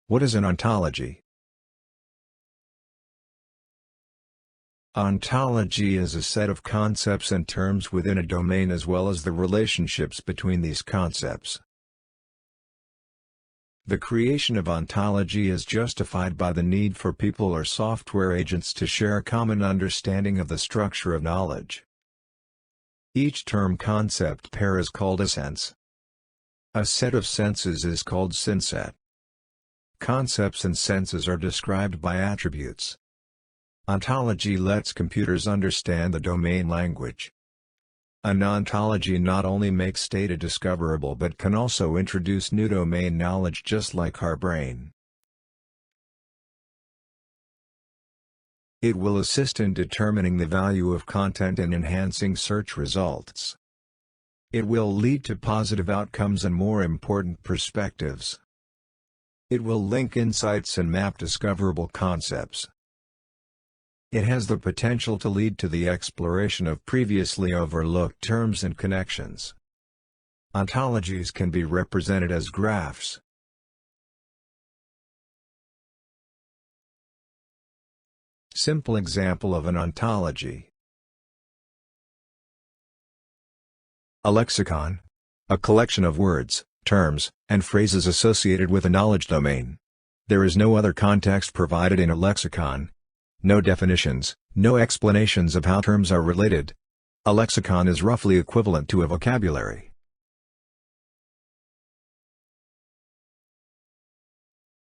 What is an ontology? Ontology is a set of concepts and terms within a domain as well as the relationships between these concepts. The creation of ontology is justified by the need for people or software agents to share a common understanding of the structure of knowledge. Each term-concept pair is called a sense. A set of senses is called synset. Concepts and senses are described by attributes. Ontology lets computers understand the domain language. An ontology not only makes data discoverable but can also introduce new domain knowledge just like our brain. It will assist in determining the value of content and enhancing search results. It will lead to positive outcomes and more important perspectives. It will link insights and map discoverable concepts. It has the potential to lead to the exploration of previously overlooked terms and connections. Ontologies can be represented as graphs. Simple example of an ontology. A lexicon. A collection of words, terms, and phrases associated with a knowledge domain. There is no other context provided in a lexicon. No definitions, no explanations of how terms are related. A lexicon is roughly equivalent to a vocabulary.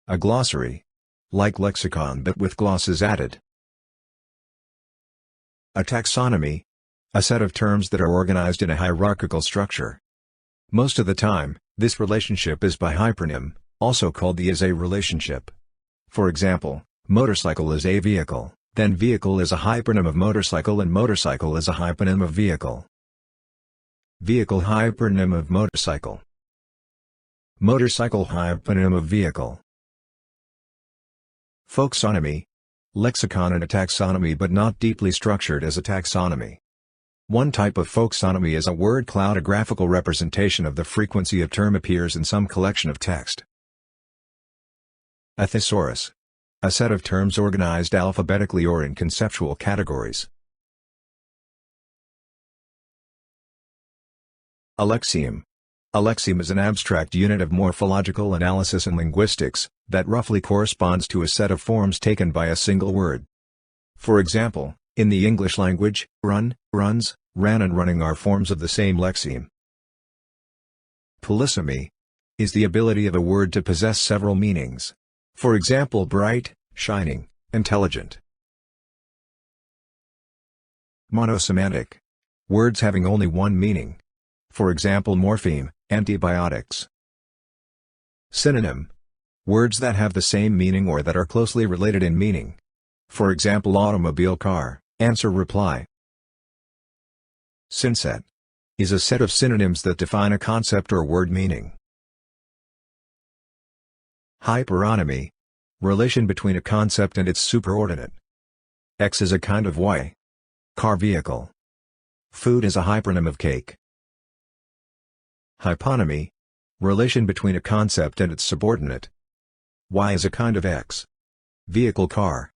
A glossary. Like lexicon but with glosses added. A taxonomy. A set of terms that are organized in a hierarchical structure. Most of the time, this relationship is by hypernym, also called the is-a relationship. For example, motorcycle is a vehicle, then vehicle is a hypernym of motorcycle and motorcycle is a hyponym of vehicle. Vehicle hypernym of motorcycle. Motorcycle hyponym of vehicle. Folksonomy. Lexicon and a taxonomy but not deeply structured as a taxonomy. One type of folksonomy is a word cloud, a graphical representation of the frequency a term appears in some collection of text. A thesaurus. A set of terms organized alphabetically or in conceptual categories. A lexeme. A lexeme is an abstract unit of morphological analysis and linguistics, that roughly corresponds to a set of forms taken by a single word. For example, in the English language, run, runs, ran and running are forms of the same lexeme. Polysemy is the ability of a word to possess several meanings. For example, bright, shining, intelligent. Monosemantic. Words having only one meaning. For example, morpheme, antibiotics. Synonym. Words that have the same meaning or that are closely related in meaning. For example, automobile, car, answer, reply. Synset is a set of synonyms that define a concept or word meaning. Hyperonymy. Relation between a concept and its superordinate. X is a kind of Y. Car, vehicle. Food is a hypernym of cake. Hyponymy. Relation between a concept and its subordinate. Y is a kind of X. Vehicle, car.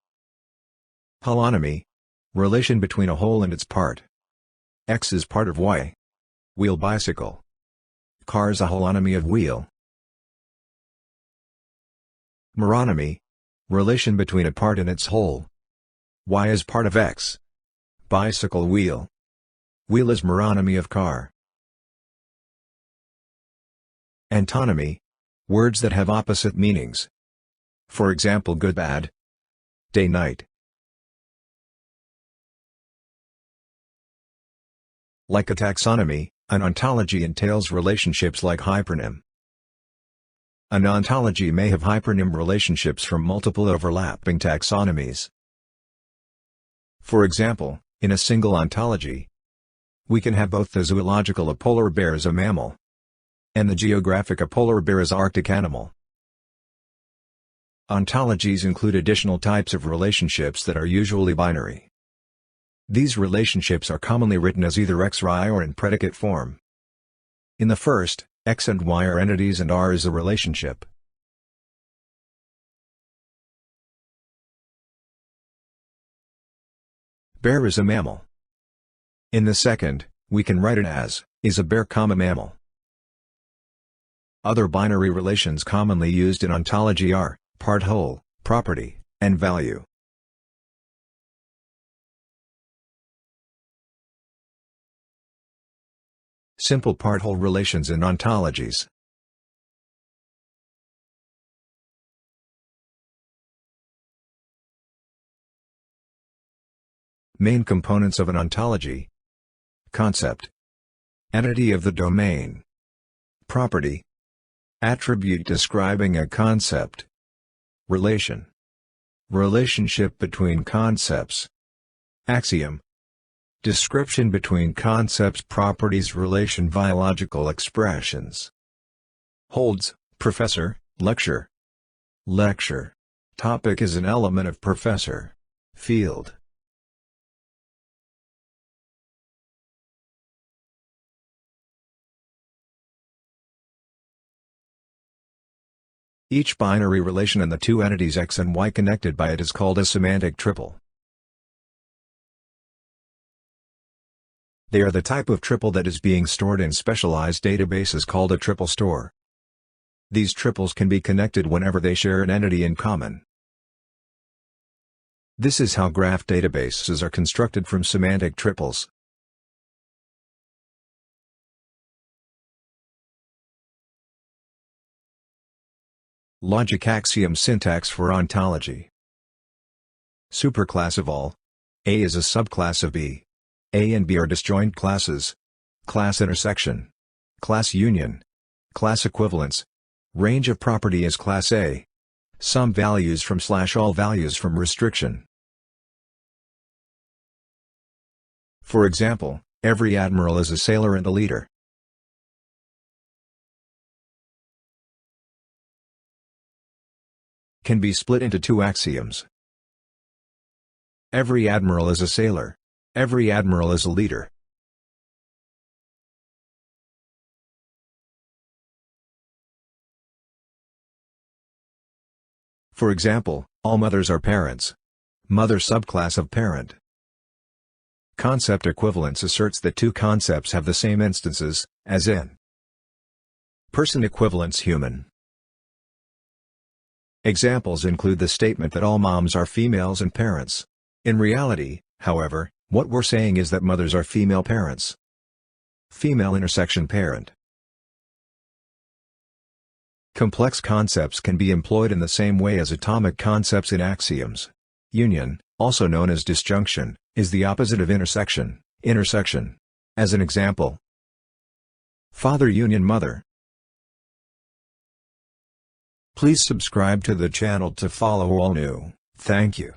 Holonymy. Relation between a whole and its part. X is part of Y. Wheel, bicycle. Car is a holonymy of wheel. Meronymy. Relation between a part and its whole. Y is part of X. Bicycle, wheel. Wheel is meronymy of car. Antonomy. Words that have opposite meanings. For example, good, bad. Day, night. Like a taxonomy, an ontology entails relationships like hypernym. An ontology may have hypernym relationships from multiple overlapping taxonomies. For example, in a single ontology, we can have both the zoological a polar bear is a mammal, and the geographic a polar bear is an Arctic animal. Ontologies include additional types of relationships that are usually binary. These relationships are commonly written as either X or I or in predicate form. In the first, X and Y are entities and R is a relationship. Bear is a mammal. In the second, we can write it as, is a bear, mammal. Other binary relations commonly used in ontology are, part-whole, property, and value. Simple part-whole relations in ontologies. Main components of an ontology: concept, entity of the domain, property, attribute describing a concept, relation, relationship between concepts, axiom, description between concepts, properties, relation, biological expressions. Holds, professor, lecture. Lecture. Topic is an element of professor. Field. Each binary relation and the two entities X and Y connected by it is called a semantic triple. They are the type of triple that is being stored in specialized databases called a triple store. These triples can be connected whenever they share an entity in common. This is how graph databases are constructed from semantic triples. Logic axiom syntax for ontology. Superclass of all. A is a subclass of B. A and B are disjoint classes. Class intersection. Class union. Class equivalence. Range of property is class A. Some values from / all values from restriction. For example, every admiral is a sailor and a leader. Can be split into two axioms. Every admiral is a sailor. Every admiral is a leader. For example, all mothers are parents. Mother subclass of parent. Concept equivalence asserts that two concepts have the same instances, as in person equivalence human. Examples include the statement that all moms are females and parents. In reality, however, what we're saying is that mothers are female parents. Female intersection parent. Complex concepts can be employed in the same way as atomic concepts in axioms. Union, also known as disjunction, is the opposite of intersection. As an example, father union mother. Please subscribe to the channel to follow all new. Thank you.